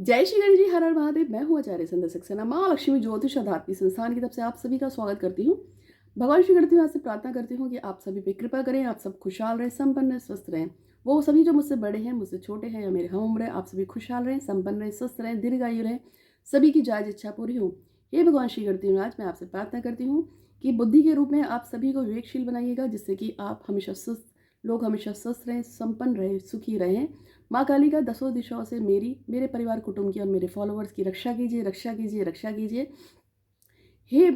जय श्री गणेश जी, हर हर महादेव। मैं हूँ आचार्य संध्या सक्सेना, माँ लक्ष्मी ज्योतिष आध्यात्मिक संस्थान की तरफ से आप सभी का स्वागत करती हूँ। भगवान श्री गणेश जी से प्रार्थना करती हूँ कि आप सभी पे कृपा करें, आप सब खुशहाल रहें, संपन्न रहें, स्वस्थ रहें। वो सभी जो मुझसे बड़े हैं, मुझसे छोटे हैं या मेरे हम उम्र हैं, आप सभी खुशहाल रहें, संपन्न रहें, स्वस्थ रहें, दीर्घायु रहें, सभी की जायज इच्छा पूरी हो। ये भगवान श्री गणेश आज मैं आपसे प्रार्थना करती हूँ कि बुद्धि के रूप में आप सभी को विवेकशील बनाइएगा, जिससे कि आप हमेशा स्वस्थ लोग हमेशा स्वस्थ रहें, संपन्न रहें, सुखी रहें। माँ काली का दसों दिशाओं से मेरे परिवार कुटुंब की और मेरे फॉलोअर्स की रक्षा कीजिए, रक्षा कीजिए, रक्षा कीजिए। हे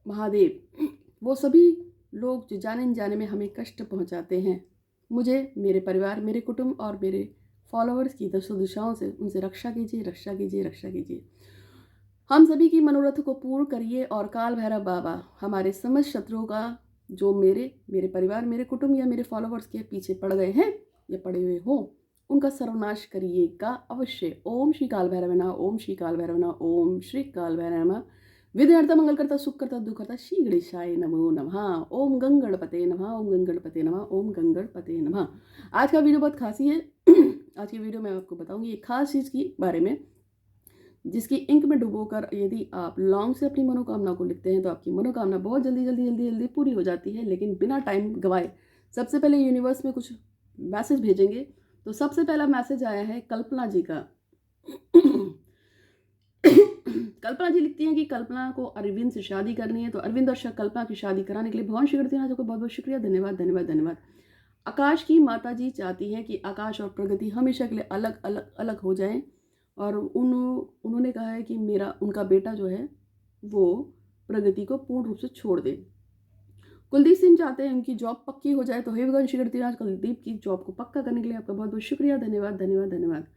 महादेव, वो सभी लोग जो जाने अनजाने में हमें कष्ट पहुंचाते हैं, मुझे, मेरे परिवार, मेरे कुटुंब और मेरे फॉलोअर्स की दसों दिशाओं से उनसे रक्षा कीजिए, रक्षा कीजिए, रक्षा कीजिए। हम सभी की मनोरथ को पूर्ण करिए और काल भैरव बाबा हमारे समस्त शत्रुओं का, जो मेरे परिवार, मेरे कुटुंब या मेरे फॉलोअर्स के पीछे पड़ गए हैं या पड़े हुए हो, उनका सर्वनाश करिएगा अवश्य। ओम श्री काल भैरव नमः, ओम श्री काल भैरव नमः, ओम श्री काल भैरव नमः। विघ्नहर्ता मंगलकर्ता सुखकर्ता दुखकर्ता श्री गणेशाय नमो नमः। ओम गंगणपते नमः, ओम गंगणपते नमः, ओम गंगणपते नमः। आज का वीडियो बहुत खासी है। आज की वीडियो में आपको बताऊंगी एक खास चीज़ के बारे में, जिसकी इंक में डुबोकर यदि आप लॉन्ग से अपनी मनोकामना को लिखते हैं तो आपकी मनोकामना बहुत जल्दी जल्दी जल्दी जल्दी पूरी हो जाती है, लेकिन बिना टाइम गवाए। सबसे पहले यूनिवर्स में कुछ मैसेज भेजेंगे। तो सबसे पहला मैसेज आया है कल्पना जी का। कल्पना जी लिखती हैं कि कल्पना को अरविंद से शादी करनी है, तो अरविंद और कल्पना की शादी कराने के लिए भगवान श्री गणेश को बहुत बहुत शुक्रिया, धन्यवाद धन्यवाद धन्यवाद। आकाश की माता जी चाहती हैं कि आकाश और प्रगति हमेशा के लिए अलग अलग अलग हो जाएं, और उन्होंने कहा है कि उनका बेटा जो है वो प्रगति को पूर्ण रूप से छोड़ दे। कुलदीप सिंह चाहते हैं उनकी जॉब पक्की हो जाए, तो हे भगवान श्री गणेश कुलदीप की जॉब को पक्का करने के लिए आपका बहुत बहुत शुक्रिया, धन्यवाद धन्यवाद धन्यवाद।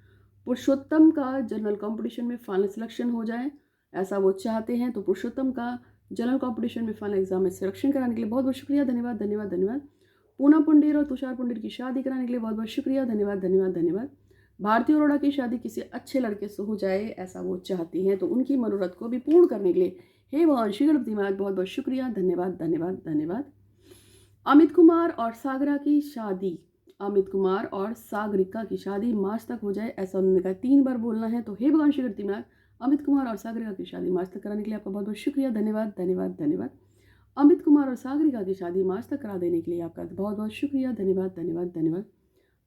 पुरुषोत्तम का जनरल कंपटीशन में फाइनल सिलेक्शन हो जाए, ऐसा वो चाहते हैं, तो पुरुषोत्तम का जनरल कंपटीशन में फाइनल एग्जाम में सिलेक्शन कराने के लिए बहुत बहुत शुक्रिया, धन्यवाद धन्यवाद धन्यवाद। पूना पुंडेर और तुषार पुंडेर की शादी कराने के लिए बहुत बहुत शुक्रिया, धन्यवाद धन्यवाद धन्यवाद। भारती अरोड़ा की शादी किसी अच्छे लड़के से हो जाए, ऐसा वो चाहती हैं, तो उनकी मनोरथ को भी पूर्ण करने के लिए हे भगवान श्री गणपति महाराज बहुत बहुत शुक्रिया, धन्यवाद धन्यवाद धन्यवाद। अमित कुमार और सागरा की शादी, अमित कुमार और सागरिका की शादी मार्च तक हो जाए, ऐसा उन्होंने कहा। 3 बार बोलना है, तो हे भगवान श्री गणपति महाराज अमित कुमार और सागरिका की शादी मार्च तक कराने के लिए आपका बहुत बहुत शुक्रिया, धन्यवाद धन्यवाद धन्यवाद। अमित कुमार और सागरिका की शादी मार्च तक करा देने के लिए आपका बहुत बहुत शुक्रिया, धन्यवाद धन्यवाद धन्यवाद।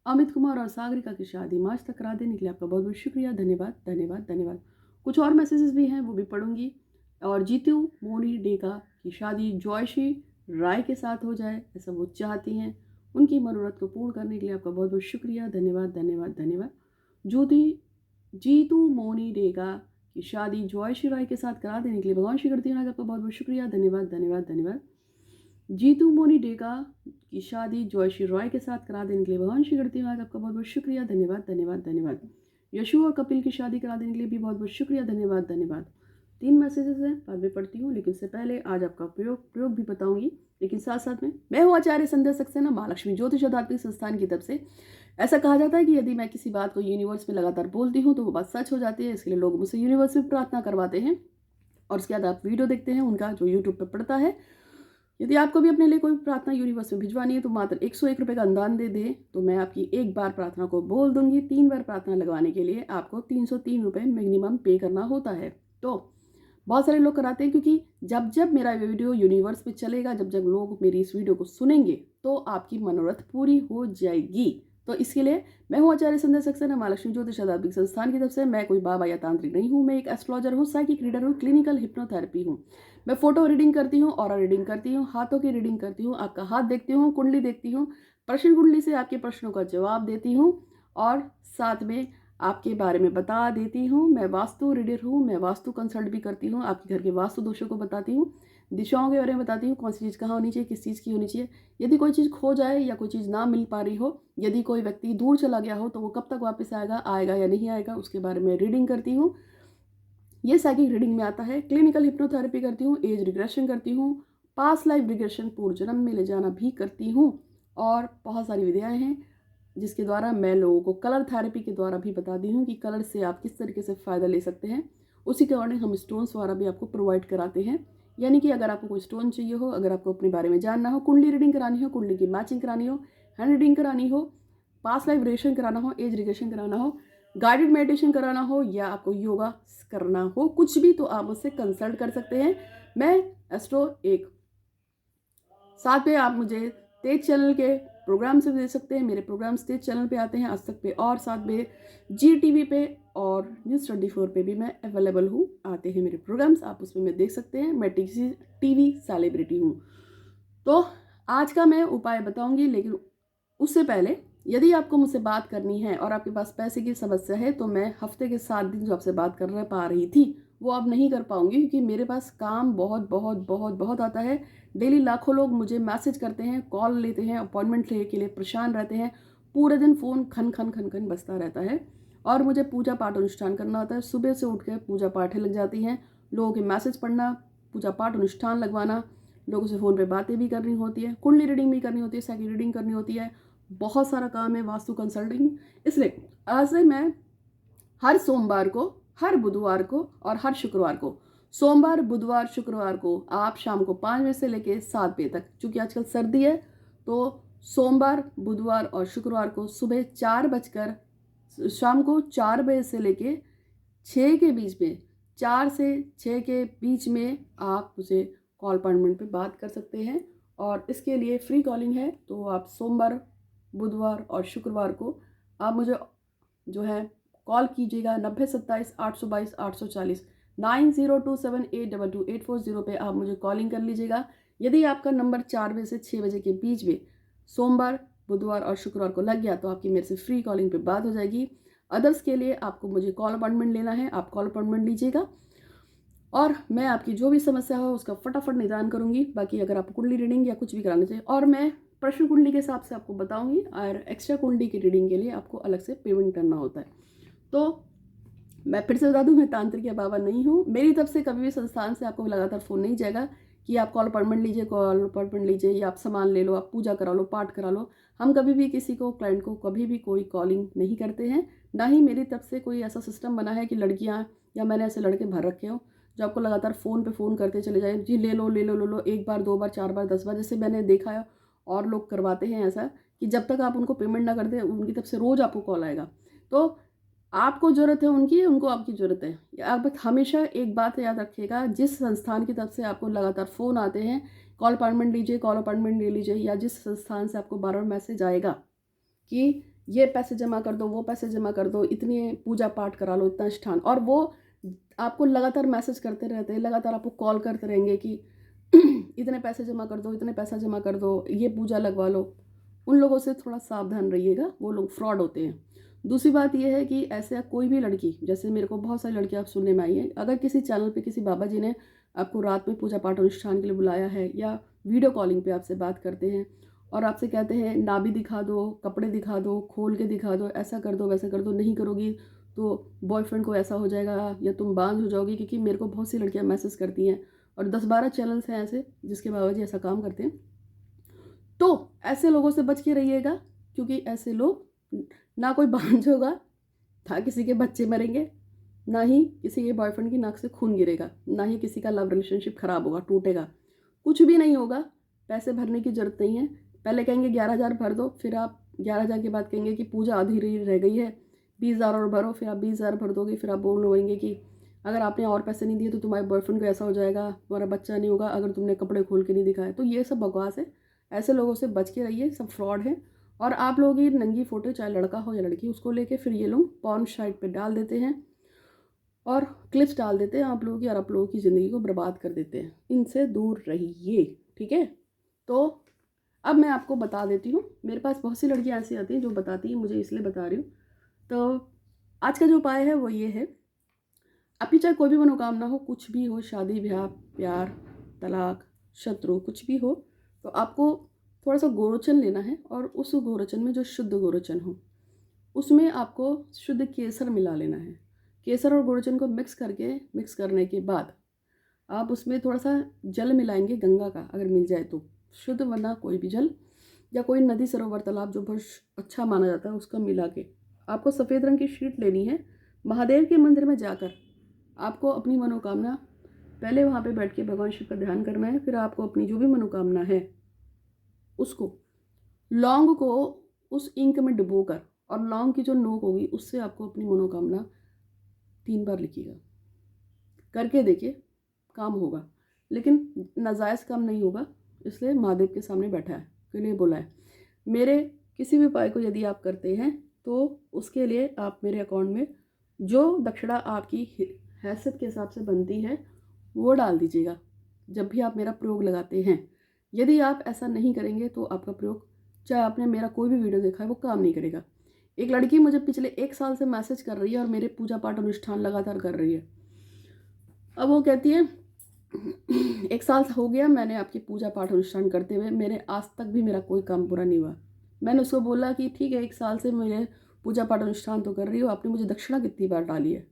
अमित कुमार और सागरिका की शादी मार्च तक करा देने के लिए आपका बहुत बहुत शुक्रिया, धन्यवाद धन्यवाद धन्यवाद। कुछ और मैसेजेस भी हैं, वो भी पढ़ूंगी। और जीतू मोनी डेका की शादी जॉयश्री राय के साथ हो जाए, ऐसा वो चाहती हैं, उनकी मनोरथ को पूर्ण करने के लिए आपका बहुत बहुत शुक्रिया, धन्यवाद धन्यवाद धन्यवाद। जीतू मोनी डेका की शादी जॉयश्री राय के साथ करा देने के लिए भगवान श्री गणपति महाराज आपका बहुत बहुत शुक्रिया, धन्यवाद धन्यवाद धन्यवाद। जीतू मोनी डेका की शादी जॉयश्री रॉय के साथ करा देने के लिए भगवान श्री गणपति महाराज आपका बहुत बहुत शुक्रिया, धन्यवाद धन्यवाद धन्यवाद। यशु और कपिल की शादी करा देने के लिए भी बहुत बहुत शुक्रिया, धन्यवाद धन्यवाद। 3 मैसेजेस हैं, बाद में पढ़ती हूँ, लेकिन इससे पहले आज आपका प्रयोग भी बताऊंगी, लेकिन साथ साथ में मैं हूँ आचार्य संध्या सक्सेना, माँ लक्ष्मी ज्योतिष आध्यात्मिक संस्थान की तरफ से। ऐसा कहा जाता है कि यदि मैं किसी बात को यूनिवर्स में लगातार बोलती हूँ तो वो बात सच हो जाती है, इसके लिए लोग मुझसे यूनिवर्स में प्रार्थना करवाते हैं, और उसके बाद आप वीडियो देखते हैं उनका, जो यूट्यूब पर पड़ता है। यदि आपको भी अपने लिए कोई प्रार्थना यूनिवर्स में भिजवानी है, तो मात्र 101 रुपये का अनुदान दे दें, तो मैं आपकी एक बार प्रार्थना को बोल दूंगी। 3 बार प्रार्थना लगवाने के लिए आपको 303 रुपये मिनिमम पे करना होता है। तो बहुत सारे लोग कराते हैं, क्योंकि जब जब मेरा वीडियो यूनिवर्स में चलेगा, जब जब लोग मेरी इस वीडियो को सुनेंगे, तो आपकी मनोरथ पूरी हो जाएगी। तो इसके लिए मैं हूँ आचार्य संध्या सक्सेना, माँ लक्ष्मी ज्योतिष आध्यात्मिक संस्थान की तरफ से। मैं कोई बाबा या तांत्रिक नहीं हूँ, मैं एक एस्ट्रोलॉजर हूँ, साइकिक रीडर हूँ, क्लिनिकल हिप्नोथेरेपी हूँ। मैं फोटो रीडिंग करती हूँ, ऑरा रीडिंग करती हूँ, हाथों की रीडिंग करती हूँ, आपका हाथ देखती हूँ, कुंडली देखती हूँ, प्रश्न कुंडली से आपके प्रश्नों का जवाब देती हूँ, और साथ में आपके बारे में बता देती हूँ। मैं वास्तु रीडर हूँ, मैं वास्तु कंसल्ट भी करती हूँ, आपके घर के वास्तु दोषों को बताती हूँ, दिशाओं के बारे में बताती हूँ, कौन सी चीज़ कहाँ होनी चाहिए, किस चीज़ की होनी चाहिए। यदि कोई चीज़ खो जाए या कोई चीज़ ना मिल पा रही हो, यदि कोई व्यक्ति दूर चला गया हो, तो वो कब तक वापस आएगा या नहीं आएगा, उसके बारे में रीडिंग करती हूँ। ये साइकिक रीडिंग में आता है। क्लिनिकल हिप्नोथेरेपी करती हूँ, एज रिग्रेशन करती हूँ, पास्ट लाइफ रिग्रेशन पूर्व जन्म में ले जाना भी करती हूँ, और बहुत सारी विधियाँ हैं जिसके द्वारा मैं लोगों को कलर थेरेपी के द्वारा भी बताती हूँ कि कलर से आप किस तरीके से फ़ायदा ले सकते हैं। उसी के अकॉर्डिंग हम स्टोन्स द्वारा भी आपको प्रोवाइड कराते हैं। यानी कि अगर आपको कोई स्टोन चाहिए हो, अगर आपको अपने बारे में जानना हो, कुंडली रीडिंग करानी हो, कुंडली की मैचिंग करानी हो, हैंड रीडिंग करानी हो, पास्ट लाइफ रिग्रेशन कराना हो, एज रिग्रेशन कराना हो, गाइडेड मेडिटेशन कराना हो या आपको योगा करना हो, कुछ भी, तो आप मुझसे कंसल्ट कर सकते हैं। मैं एस्ट्रो एक साथ पे आप मुझे तेज चैनल के प्रोग्राम से दे सकते हैं। मेरे प्रोग्राम्स तेज चैनल पे आते हैं, आज तक पे, और साथ में जी टीवी पे और न्यूज़ 24 पे भी मैं अवेलेबल हूँ, आते हैं मेरे प्रोग्राम्स, आप उसमें मैं देख सकते हैं। मैं टीवी सेलिब्रिटी हूँ। तो आज का मैं उपाय बताऊंगी, लेकिन उससे पहले यदि आपको मुझसे बात करनी है और आपके पास पैसे की समस्या है, तो मैं हफ्ते के 7 दिन जो आपसे बात कर पा रही थी वो अब नहीं कर पाऊंगी, क्योंकि मेरे पास काम बहुत बहुत बहुत बहुत आता है। डेली लाखों लोग मुझे मैसेज करते हैं, कॉल लेते हैं, अपॉइंटमेंट लेने के लिए परेशान रहते हैं। पूरे दिन फ़ोन खन खन खन खन बजता रहता है और मुझे पूजा पाठ अनुष्ठान करना होता है। सुबह से उठ कर पूजा पाठें लग जाती हैं, लोगों के मैसेज पढ़ना, पूजा पाठ अनुष्ठान लगवाना, लोगों से फ़ोन पे बातें भी करनी होती है, कुंडली रीडिंग भी करनी होती है, साइकिल रीडिंग करनी होती है, बहुत सारा काम है, वास्तु कंसल्टिंग। इसलिए आज से मैं हर सोमवार को, हर बुधवार को और हर शुक्रवार को, सोमवार बुधवार शुक्रवार को आप शाम को 5 बजे से लेकर 7 बजे तक, चूँकि आजकल सर्दी है, तो सोमवार बुधवार और शुक्रवार को सुबह 4 बजकर शाम को 4 बजे से लेके 6 के बीच में, 4 से 6 के बीच में आप मुझे कॉल अपॉइंटमेंट पे बात कर सकते हैं। और इसके लिए फ्री कॉलिंग है, तो आप सोमवार बुधवार और शुक्रवार को आप मुझे जो है कॉल कीजिएगा 9027 822 840 9027822840 पे आप मुझे कॉलिंग कर लीजिएगा। यदि आपका नंबर 4 बजे से 6 बजे के बीच में सोमवार बुधवार और शुक्रवार को लग गया, तो आपकी मेरे से फ्री कॉलिंग पे बात हो जाएगी। अदर्स के लिए आपको मुझे कॉल अपॉइंटमेंट लेना है, आप कॉल अपॉइंटमेंट लीजिएगा और मैं आपकी जो भी समस्या हो उसका फटाफट निदान करूंगी। बाकी अगर आपको कुंडली रीडिंग या कुछ भी कराना चाहिए, और मैं प्रश्न कुंडली के हिसाब से आपको बताऊंगी, और एक्स्ट्रा कुंडली की रीडिंग के लिए आपको अलग से पेमेंट करना होता है। तो मैं फिर से बता दूं, मैं तांत्रिक या बाबा नहीं हूँ। मेरी तरफ से कभी भी संस्थान से आपको लगातार फ़ोन नहीं जाएगा कि आप कॉल अपॉइंटमेंट लीजिए, कॉल अपॉइंटमेंट लीजिए, या आप सामान ले लो, आप पूजा करा लो, पाठ करा लो। हम कभी भी किसी को, क्लाइंट को, कभी भी कोई कॉलिंग नहीं करते हैं। ना ही मेरी तरफ से कोई ऐसा सिस्टम बना है कि लड़कियाँ या मैंने ऐसे लड़के भर रखे हो जो आपको लगातार फ़ोन पे फ़ोन करते चले जाए, जी ले लो ले लो ले लो, 1 बार 2 बार 4 बार 10 बार, जैसे मैंने देखा है और लोग करवाते हैं ऐसा, कि जब तक आप उनको पेमेंट ना कर दें उनकी तरफ से रोज़ आपको कॉल आएगा। तो आपको ज़रूरत है उनकी, उनको आपकी ज़रूरत है। आप हमेशा एक बात याद रखिएगा, जिस संस्थान की तरफ से आपको लगातार फ़ोन आते हैं, कॉल अपॉइंटमेंट लीजिए, कॉल अपॉइंटमेंट ले लीजिए, या जिस संस्थान से आपको बार बार मैसेज आएगा कि ये पैसे जमा कर दो, वो पैसे जमा कर दो, इतनी पूजा पाठ करा लो, इतना अनुष्ठान, और वो आपको लगातार मैसेज करते रहते हैं, लगातार आपको कॉल करते रहेंगे कि इतने पैसे जमा कर दो, इतने पैसा जमा कर दो, ये पूजा लगवा लो, उन लोगों से थोड़ा सावधान रहिएगा, वो लोग फ्रॉड होते हैं। दूसरी बात यह है कि ऐसे कोई भी लड़की, जैसे मेरे को बहुत सारी लड़कियां आप सुनने में आई हैं, अगर किसी चैनल पे किसी बाबा जी ने आपको रात में पूजा पाठ अनुष्ठान के लिए बुलाया है, या वीडियो कॉलिंग पे आपसे बात करते हैं और आपसे कहते हैं नाभि दिखा दो, कपड़े दिखा दो, खोल के दिखा दो, ऐसा कर दो, वैसा कर दो, नहीं करोगी तो बॉयफ्रेंड को ऐसा हो जाएगा या तुम बांझ हो जाओगी, क्योंकि मेरे को बहुत सी लड़कियां मैसेज करती हैं और 10-12 चैनल्स हैं ऐसे जिसके बाबा जी ऐसा काम करते हैं। तो ऐसे लोगों से बच के रहिएगा, क्योंकि ऐसे लोग, ना कोई बांझ होगा, ना किसी के बच्चे मरेंगे, ना ही किसी के बॉयफ्रेंड की नाक से खून गिरेगा, ना ही किसी का लव रिलेशनशिप खराब होगा, टूटेगा, कुछ भी नहीं होगा। पैसे भरने की जरूरत नहीं है। पहले कहेंगे 11,000 भर दो, फिर आप 11,000 के बाद कहेंगे कि पूजा आधी रह गई है, 20,000 और भरो, फिर आप 20,000 भर दोगे, फिर आप बोलेंगे कि अगर आपने और पैसे नहीं दिए तो तुम्हारे बॉयफ्रेंड को ऐसा हो जाएगा, तुम्हारा बच्चा नहीं होगा अगर तुमने कपड़े खोल के नहीं दिखाए। तो ये सब बकवास है, ऐसे लोगों से बच के रहिए, सब फ्रॉड है। और आप लोग ये नंगी फोटो, चाहे लड़का हो या लड़की, उसको लेके फिर ये लोग पॉर्न साइट पे डाल देते हैं और क्लिप्स डाल देते हैं आप लोगों की, और आप लोगों की ज़िंदगी को बर्बाद कर देते हैं। इनसे दूर रहिए, ठीक है। तो अब मैं आपको बता देती हूँ, मेरे पास बहुत सी लड़कियाँ ऐसी आती हैं जो बताती हैं, मुझे इसलिए बता रही हूँ। तो आज का जो उपाय है वो ये है, आपकी चाहे कोई भी मनोकामना हो, कुछ भी हो, शादी ब्याह प्यार तलाक शत्रु कुछ भी हो, तो आपको थोड़ा सा गोरोचन लेना है, और उस गोरोचन में जो शुद्ध गोरोचन हो उसमें आपको शुद्ध केसर मिला लेना है। केसर और गोरोचन को मिक्स करने के बाद आप उसमें थोड़ा सा जल मिलाएंगे, गंगा का अगर मिल जाए तो शुद्ध, वरना कोई भी जल या कोई नदी सरोवर तालाब जो बहुत अच्छा माना जाता है उसका मिला के आपको सफ़ेद रंग की शीट लेनी है। महादेव के मंदिर में जाकर आपको अपनी मनोकामना, पहले वहाँ पे बैठ के भगवान शिव का ध्यान करना है, फिर आपको अपनी जो भी मनोकामना है उसको, लौंग को उस इंक में डुबोकर और लौंग की जो नोक होगी उससे आपको अपनी मनोकामना 3 बार लिखिएगा, करके देखिए, काम होगा। लेकिन नाजायज़ काम नहीं होगा, इसलिए महादेव के सामने बैठा है के लिए बोला है। मेरे किसी भी उपाय को यदि आप करते हैं तो उसके लिए आप मेरे अकाउंट में जो दक्षिणा आपकी हैसियत के हिसाब से बनती है वो डाल दीजिएगा जब भी आप मेरा प्रयोग लगाते हैं। यदि आप ऐसा नहीं करेंगे तो आपका प्रयोग, चाहे आपने मेरा कोई भी वीडियो देखा है, वो काम नहीं करेगा। एक लड़की मुझे पिछले 1 साल से मैसेज कर रही है और मेरे पूजा पाठ अनुष्ठान लगातार कर रही है। अब वो कहती है 1 साल हो गया मैंने आपकी पूजा पाठ अनुष्ठान करते हुए, मेरे आज तक भी मेरा कोई काम पूरा नहीं हुआ। मैंने उसको बोला कि ठीक है 1 साल से मेरे पूजा पाठ अनुष्ठान तो कर रही हो, आपने मुझे दक्षिणा कितनी बार डाली है?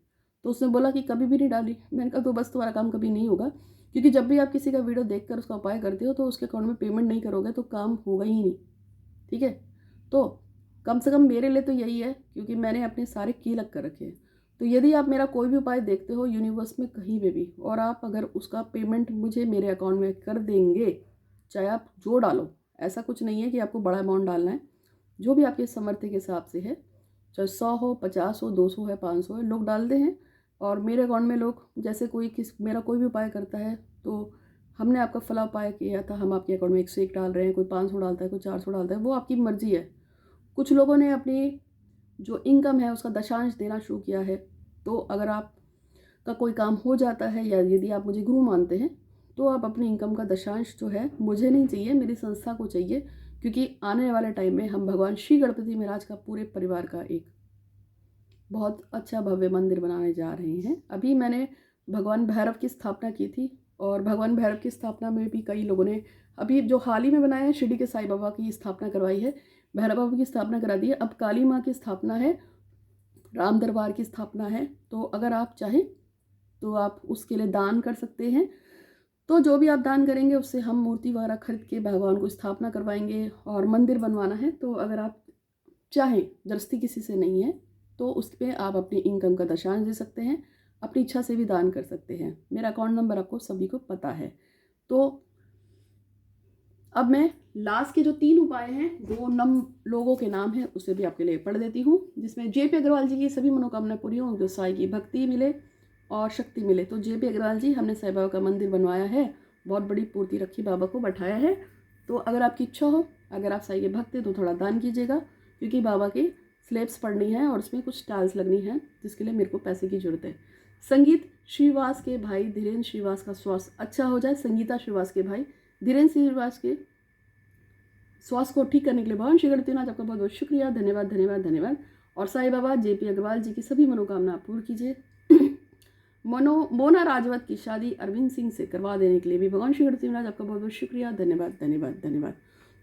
तो उसने बोला कि कभी भी नहीं डाली। मैंने कहा तो बस तुम्हारा काम कभी नहीं होगा, क्योंकि जब भी आप किसी का वीडियो देखकर उसका उपाय करते हो तो उसके अकाउंट में पेमेंट नहीं करोगे तो काम होगा ही नहीं। ठीक है, तो कम से कम मेरे लिए तो यही है, क्योंकि मैंने अपने सारे की लग कर रखे हैं। तो यदि आप मेरा कोई भी उपाय देखते हो यूनिवर्स में कहीं पे भी, और आप अगर उसका पेमेंट मुझे मेरे अकाउंट में कर देंगे, चाहे आप जो डालो, ऐसा कुछ नहीं है कि आपको बड़ा अमाउंट डालना है, जो भी आपके सामर्थ्य के हिसाब से है, चाहे 100 हो, 50 हो, 200 है, 500 है, लोग डालते हैं। और मेरे अकाउंट में लोग, जैसे कोई मेरा कोई भी उपाय करता है तो हमने आपका फला उपाय किया था, हम आपके अकाउंट में 101 डाल रहे हैं, कोई 500 डालता है, कोई 400 डालता है, वो आपकी मर्जी है। कुछ लोगों ने अपनी जो इनकम है उसका दशांश देना शुरू किया है। तो अगर आपका कोई काम हो जाता है या यदि आप मुझे गुरु मानते हैं तो आप अपनी इनकम का दशांश जो है, मुझे नहीं चाहिए, मेरी संस्था को चाहिए, क्योंकि आने वाले टाइम में हम भगवान श्री गणपति महाराज का पूरे परिवार का एक बहुत अच्छा भव्य मंदिर बनाने जा रहे हैं। अभी मैंने भगवान भैरव की स्थापना की थी, और भगवान भैरव की स्थापना में भी कई लोगों ने, अभी जो हाल ही में बनाया है, शिरडी के साईं बाबा की स्थापना करवाई है, भैरव बाबा की स्थापना करा दी है। अब काली माँ की स्थापना है, राम दरबार की स्थापना है। तो अगर आप चाहें तो आप उसके लिए दान कर सकते हैं। तो जो भी आप दान करेंगे उससे हम मूर्ति वगैरह खरीद के भगवान को स्थापना करवाएंगे, और मंदिर बनवाना है तो अगर आप चाहें, जबरदस्ती किसी से नहीं है, तो उस पर आप अपनी इनकम का दशांश दे सकते हैं, अपनी इच्छा से भी दान कर सकते हैं। मेरा अकाउंट नंबर आपको सभी को पता है। तो अब मैं लास्ट के जो 3 उपाय हैं, वो लोगों के नाम हैं, उसे भी आपके लिए पढ़ देती हूँ, जिसमें JP अग्रवाल जी की सभी मनोकामना पूरी हों, उनको साईं की भक्ति मिले और शक्ति मिले। तो JP अग्रवाल जी, हमने साईं बाबा का मंदिर बनवाया है, बहुत बड़ी पूर्ति रखी, बाबा को बैठाया है। तो अगर आपकी इच्छा हो, अगर आप साईं के भक्त हैं तो थोड़ा दान कीजिएगा, क्योंकि बाबा की स्लेब्स पढ़नी है और उसमें कुछ टाइल्स लगनी है, जिसके लिए मेरे को पैसे की जरूरत है। संगीत श्रीवास के भाई धीरेन्द्र श्रीवास का स्वास्थ्य अच्छा हो जाए, संगीता श्रीवास के भाई धीरेन्द्र श्रीवास के स्वास्थ्य को ठीक करने के लिए भगवान श्री गणपतिनाथ आपका बहुत बहुत शुक्रिया, धन्यवाद धन्यवाद धन्यवाद। और साईं बाबा JP अग्रवाल जी की सभी मनोकामना पूर्ण कीजिए। मोना राजवत की शादी अरविंद सिंह से करवा देने के लिए भी भगवान श्री गणपतिनाथ आपका बहुत बहुत शुक्रिया, धन्यवाद धन्यवाद धन्यवाद।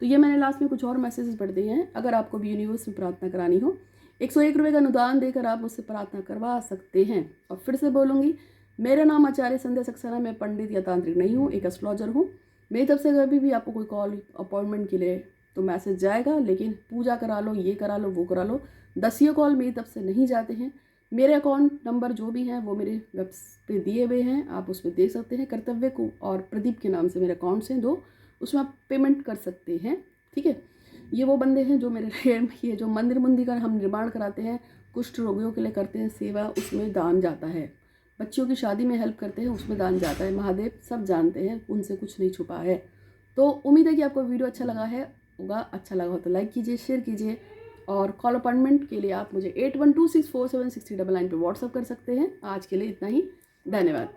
तो ये मैंने लास्ट में कुछ और मैसेजेस पढ़ दिए हैं। अगर आपको भी यूनिवर्स में प्रार्थना करानी हो, 101 रुपये का अनुदान देकर आप मुझसे प्रार्थना करवा सकते हैं। और फिर से बोलूँगी, मेरा नाम आचार्य संध्या सक्सेना, मैं पंडित या तांत्रिक नहीं हूँ, एक एस्ट्रोलॉजर हूँ। मेरी तरफ से कभी भी आपको कोई कॉल अपॉइंटमेंट के लिए तो मैसेज जाएगा, लेकिन पूजा करा लो, ये करा लो, वो करा लो, 10 कॉल मेरी तरफ से नहीं जाते हैं। मेरे अकाउंट नंबर जो भी हैं वो मेरे वेब पे दिए हुए हैं, आप उसमें देख सकते हैं। कर्तव्य को और प्रदीप के नाम से मेरे अकाउंट्स हैं 2, उसमें आप पेमेंट कर सकते हैं। ठीक है, ये वो बंदे हैं जो मेरे ये जो मंदिर का हम निर्माण कराते हैं, कुष्ठ रोगियों के लिए करते हैं सेवा, उसमें दान जाता है। बच्चियों की शादी में हेल्प करते हैं, उसमें दान जाता है। महादेव सब जानते हैं, उनसे कुछ नहीं छुपा है। तो उम्मीद है कि आपको वीडियो अच्छा लगा होगा। अच्छा लगा हो तो लाइक कीजिए, शेयर कीजिए, और कॉल अपॉइंटमेंट के लिए आप मुझे 8126476099 पे व्हाट्सअप कर सकते हैं। आज के लिए इतना ही, धन्यवाद।